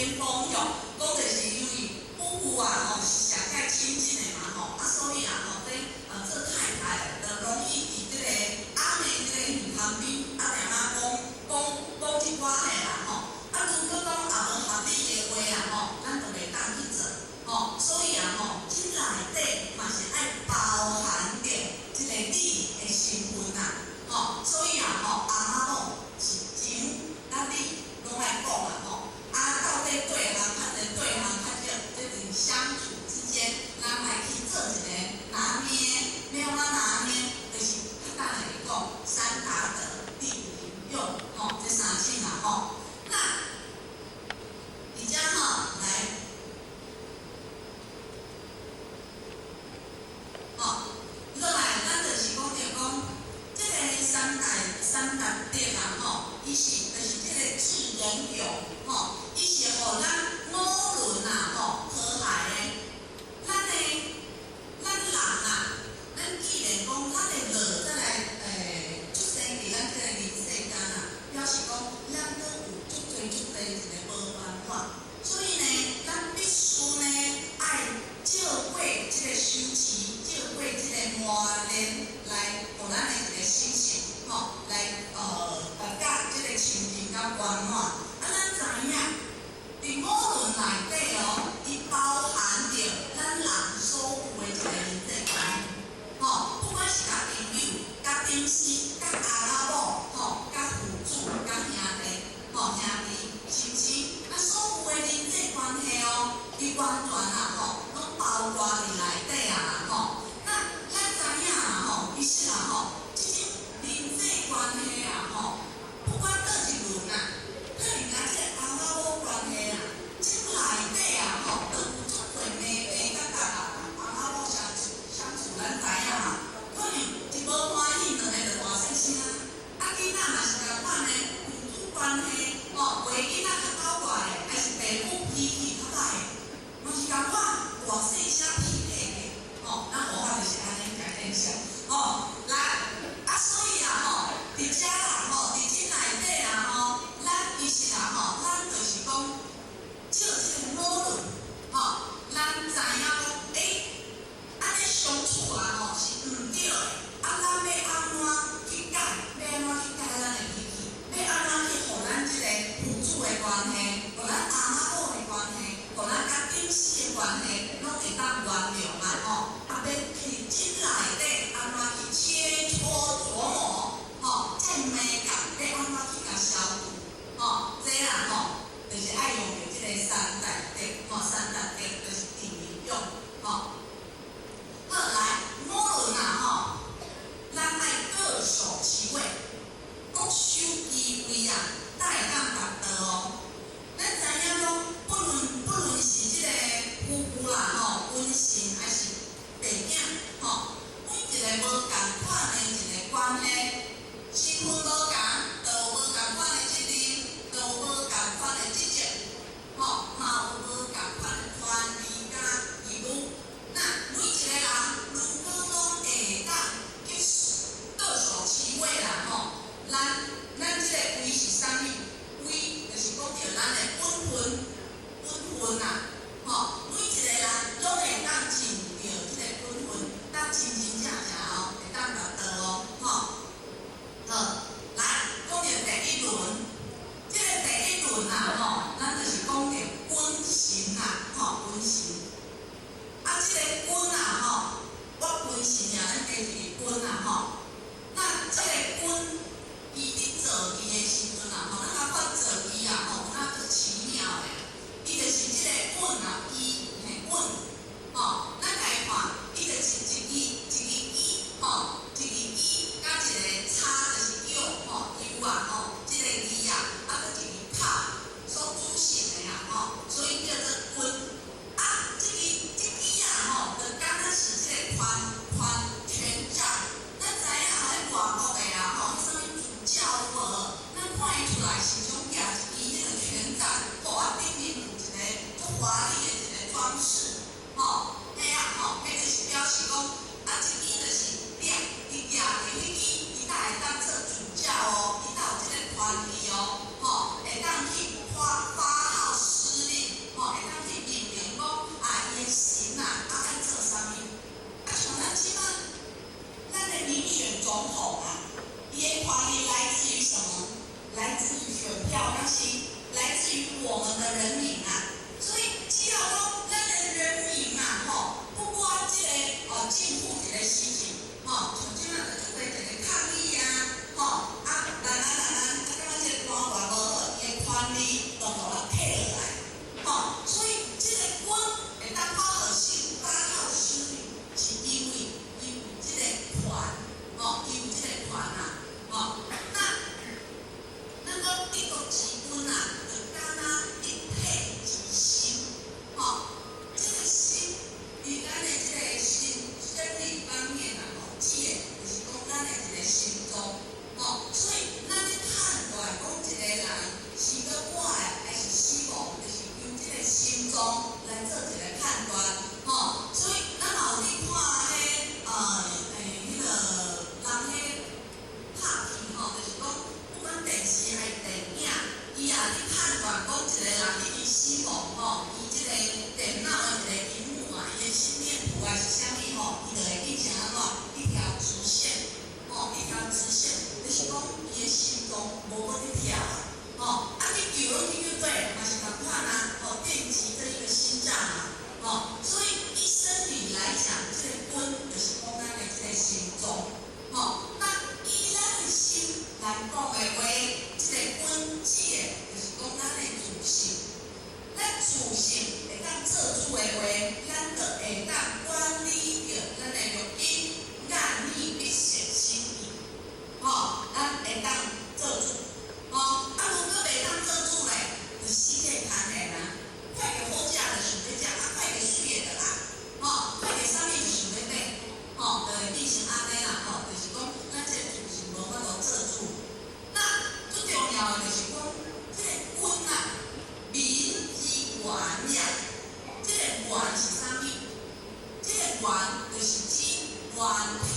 边风哟，讲就是因为夫妇啊是上介亲近的嘛所以做太太就容易伫这个阿妹这个鱼旁边连讲一寡的啦如果讲也无合理的话咱就袂当去做所以这内底嘛是爱包含着这个你的身份啦所以阿妈某是前咱你拢爱讲到底对行较对行较少，这种相处之间，咱爱去做一个拿捏，要怎拿捏？就是咱来讲三达德、地平用这三性那而家来落来，咱就是讲这个三达德伊是就是这个智人用伊是互咱五伦和谐的。咱人咱既然讲咱的落再来出生伫咱这个人世间表示讲咱都有足多一个无办法，所以呢，咱必须呢爱借过这个修持，借过这个磨练，来互咱的一个心性来达到这个清净甲圆满。咱知影，伫五伦内底伊包含着咱人所有的一个人际关系，不管是甲朋友、甲顶司、甲阿拉某、甲父子、甲兄弟，是毋是？所有的人际关系伊完全拢包括伫内底那咱知影其实这种人际关系不管倒一轮可能甲这个阿妈某关系这内底都有足多妹妹甲阿妈某相处，咱知影可能一无欢喜，两个就大细声囡仔嘛是共款的，父子关系陪囡仔较搞怪的，还是爸母脾气较歹的，嘛是共款大细声匹配的咱佛法就是安尼改变相来所以伫遮伫这内底咱其实咱就是讲借这个五伦咱知影安尼相处是毋对的咱要安怎去改？要安怎去改咱的脾气？要安怎去互咱这个父子的关系，互咱阿妈某的关系，互咱甲顶司的关系，拢会当原谅要去这内底安怎去切磋琢磨这美感要安怎去甲消除这就是爱用着这个三达德三达德就是地平用好来五伦咱爱各守其位，各守其位才会当达到咱知影讲不论是这个夫妇啦婚姻还是爸囝每一个无共款的一个关系，身份无共，就有无共款的责任，就有无共款的职责嘛有无共款的权利甲义务。那每一个人如果拢会当去各守其位啦咱这个位是啥物？位就是讲着咱的本分每一个人拢会当尽着这个本分，当真真正正会当达到来讲着第一轮，这个第一轮咱就是讲着君臣君臣这个君我君臣咱第一个君那这个君伊伫做伊的时阵咱甲发做伊那就奇妙的，伊就是这个君伊君咱来看，伊就是一个伊甲一个叉就是右这个字佫一个拍所组成的所以叫做君这个就敢若是这个权杖。咱知影迄外国的啥物主教佛，咱看伊出来是统啊，伊的权利来自于什么？来自于选票，那是来自于我们的人民啊。所以只要讲咱的人民啊，不管这个政府一个事情，像即马就做一个抗议啊，咱感觉这个官员无好，伊的权利都互咱摕落来，所以这个官会当好好使发号施令，是因为这个权，因为这个权啊，咱讲帝国之君啊，就敢若一体之心，这个心，与咱的这个心生理方面啊，即个就是讲咱的一个心中，所以咱咧判断讲一个人是个活的还是死亡，就是由这个心中来做一个判断，所以咱嘛有去看迄个人迄拍片就是讲不管电视还是电影，伊也去判断讲一个人伊死亡伊即个电脑的一个荧幕啊，伊的心电图啊是啥物伊就会变成安怎一条直线，一条直线，就是讲伊的心中无要去跳你叫去对嘛是同款啊，电击这一个心脏啊，所以以生理来讲，这个根就是讲咱的这个心中，那以咱的心来讲的话，这个根基的就是讲咱的自信，咱自信会当做主的话，咱就会当管理着咱的录音、眼耳鼻舌身意，咱会当做主，如果袂当做主咧，就死气谈的啦，快点好食就想要食，快点水的啦，快点啥物就想要买，就会变成安尼啦，就是讲咱这个自信无法度做主。那最重要的就是讲，这个根啊，民之源也，这个源是啥物？这个源就是指源头，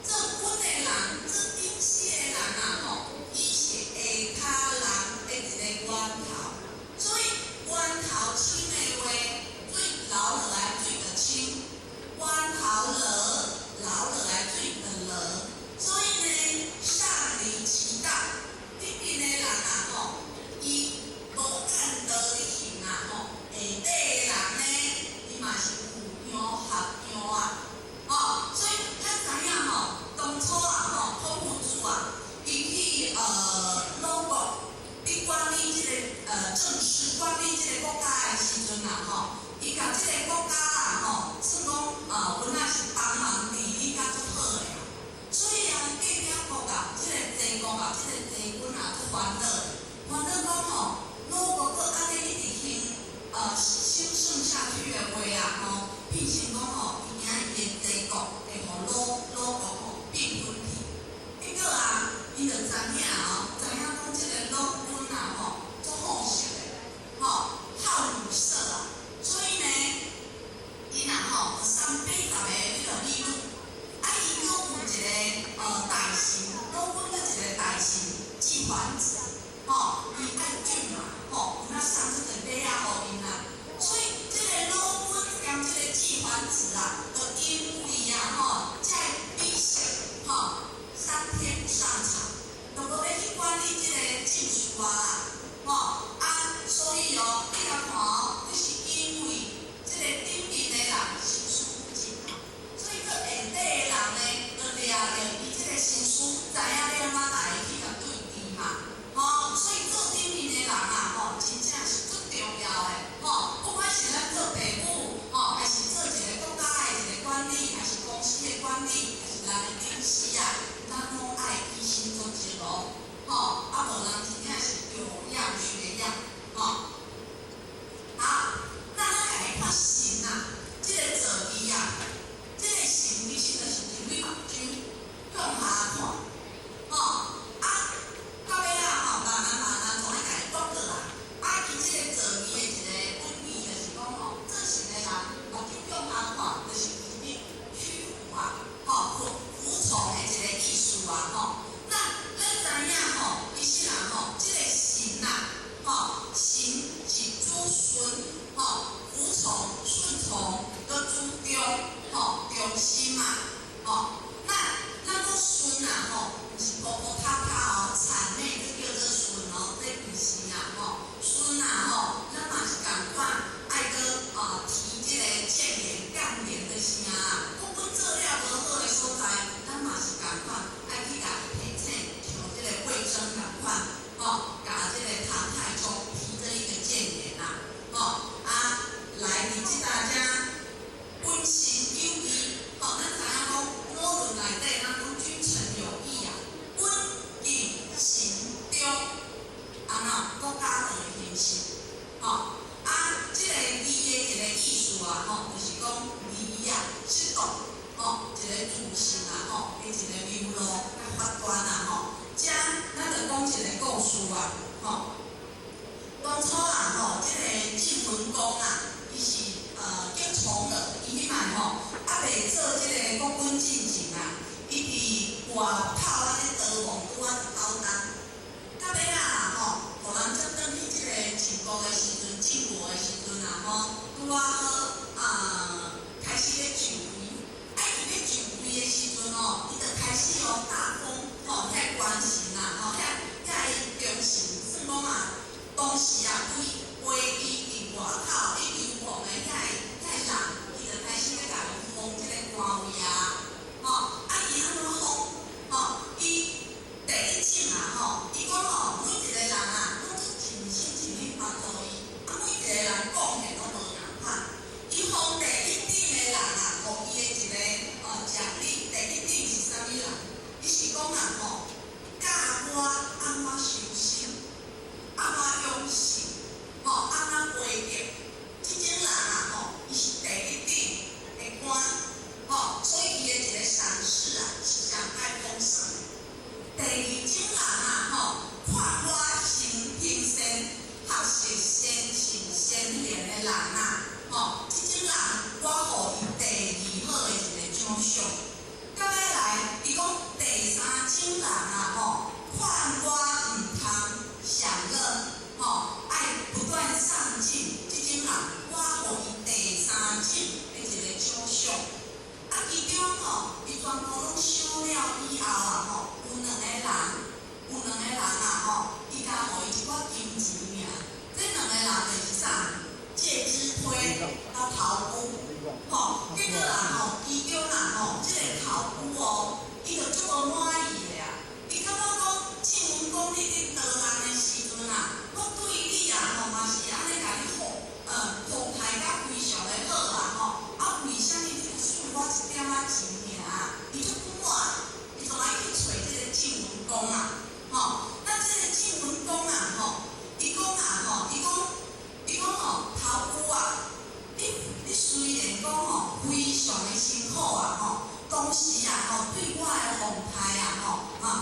做根的人，做顶死的人啊，伊是下骹人的一个源头，所以源头清的话，水流落来水就清，源头流落来水就落，所以呢，上离其道，顶面的人啊，伊无干道理行啊，下底的人呢，伊嘛是有样合样啊，所以咱知影当初啊，孔夫子啊，伊去鲁国，伊管理这个政事，管理这个国家的时阵啊，伊甲这个国家啊，算讲本来是帮忙治理甲足好的啊，所以啊，隔壁国啊，这个齐国啊，这个齐军啊，足烦恼的，烦恼讲鲁国搁安尼一直兴盛下去的话啊，变成讲伊今日的齐国会互鲁国变分去。结果啊，伊就知影讲这个鲁军啊，足好色的，好女色啊，所以呢，伊若380个迄个美女，伊搁有一个大臣，鲁军搁一个大臣季桓子，伊爱俊嘛，有哪送出个礼啊互因啊，所以这个鲁军兼这个季桓子啊，就因为啊，在比试3天不上场，就无要去管理这个政事啊所以你来看就是因为这个顶面的人心思不正所以个下底的人呢，就掠着伊这个心思，知影了嘛，来去甲对治嘛，所以做顶面的人啊，真正是足重要的，不管是咱做父母，还是做一个国家的一个管理，还是公司的管理，还是人的顶司啊，咱拢爱以心做一路，无人真正是着啊，就是讲李啊，适当一个自信啊，的一个流露甲发端啊，这咱就讲一个故事啊，当初啊，这个晋文公啊，伊是结从了，伊迄摆袂做这个国君进前啊，伊伫外口咧逃亡拄啊斗阵，到尾啊互人接转去这个晋国的时阵，晋国的时阵啊，拄啊好开始咧上位，伊咧上位的时阵伊就开始大封遐官臣啊，遐忠臣，算讲啊，当时啊，为伊伫外口咧流亡的遐人，伊就开始咧甲伊封这个官位啊，伊安怎封？伊第一种啊，伊讲每一个人啊，拢是尽心尽力帮助伊，每一个人贡献拢无共款。伊封第一等的人啊，互伊的一个奖励，第一等是啥物人？伊是讲啊，教我安怎修身，安怎养性，安怎活着。即种人啊，伊是第一等的官，所以伊的一个赏识啊，是上爱丰盛的。第二种人啊，看我行善，学习先信先贤的人啊，即种人我互伊第二好的一个奖赏。到尾来，伊讲第三种人啊，看我毋通享乐，爱不断上进，即种人我互伊第三种的一个奖赏。其中伊全部拢想了以后啊，有两个人啊，伊甲互伊一寡金钱尔。这两个人就是啥？介之推甲陶姑，结果啦其中啦这个陶姑伊就足无满意的啊。伊感觉讲晋文公你逃难的时阵啊，我对你啊嘛是安尼甲你服态甲非常的好啊，为啥你只输我一点仔钱尔？伊足不满，伊就来去找这个晋文公啊，那这个晋文公啊，伊讲陶姑啊，你虽然讲非常的辛苦啊，当时啊对我的奉态啊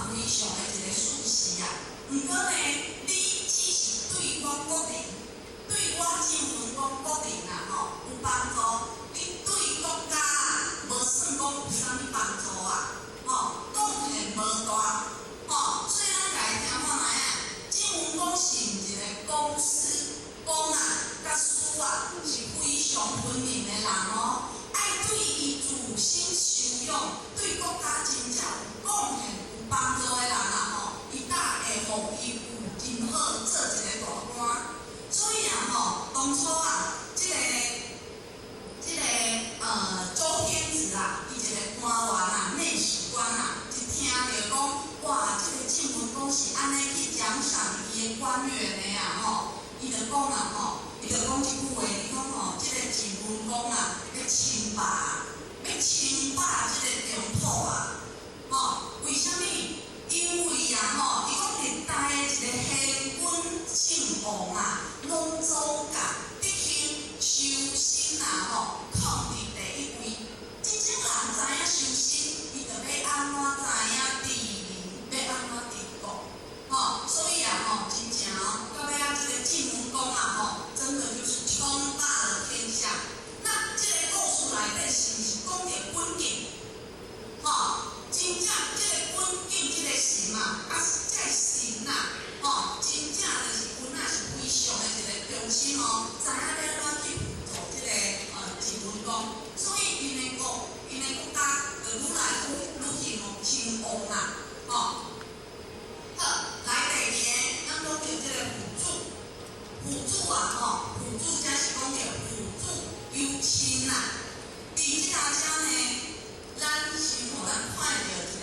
非常的一个舒适啊，毋过呢，你只是对我国人，对我晋文公国人啊有帮助，你对国家无算讲有啥物帮助啊，贡献无大，所以咱家己听看卖啊，晋文公是一个公私公啊甲私啊是非常分明的人爱对伊自心受用，对国家真正有贡献、有帮助的人啊，伊大会互伊有真好做一个大官。所以啊，当初啊，这个周天子啊，伊一个官员啊，内史官啊，一听着讲，哇，这个晋文公是安尼去奖赏伊的官员的啊，伊就讲啊，伊就讲一句话，伊讲这个晋文公啊，要称霸这个中土啊，为什么？因为啊，伊讲历代的一个贤君姓王啊，拢总甲德行修身啊，抗伫第一位。真正人知影修身，伊就要安怎知影治民，要安怎治国，所以啊，真正到尾这个晋文公啊，真的就是称霸了天下。那这个故事内底是毋是讲着君敬？真正这个君敬这个神啊，这个神啊，真正就是君啊是非常的一个忠心知影要怎去辅助这个晋文公，所以因的国家就愈来愈兴旺啦，好，来第二，咱讲着这个辅助啊，辅助才是讲着辅助有亲啦。伫即下遮呢，咱先互咱看着。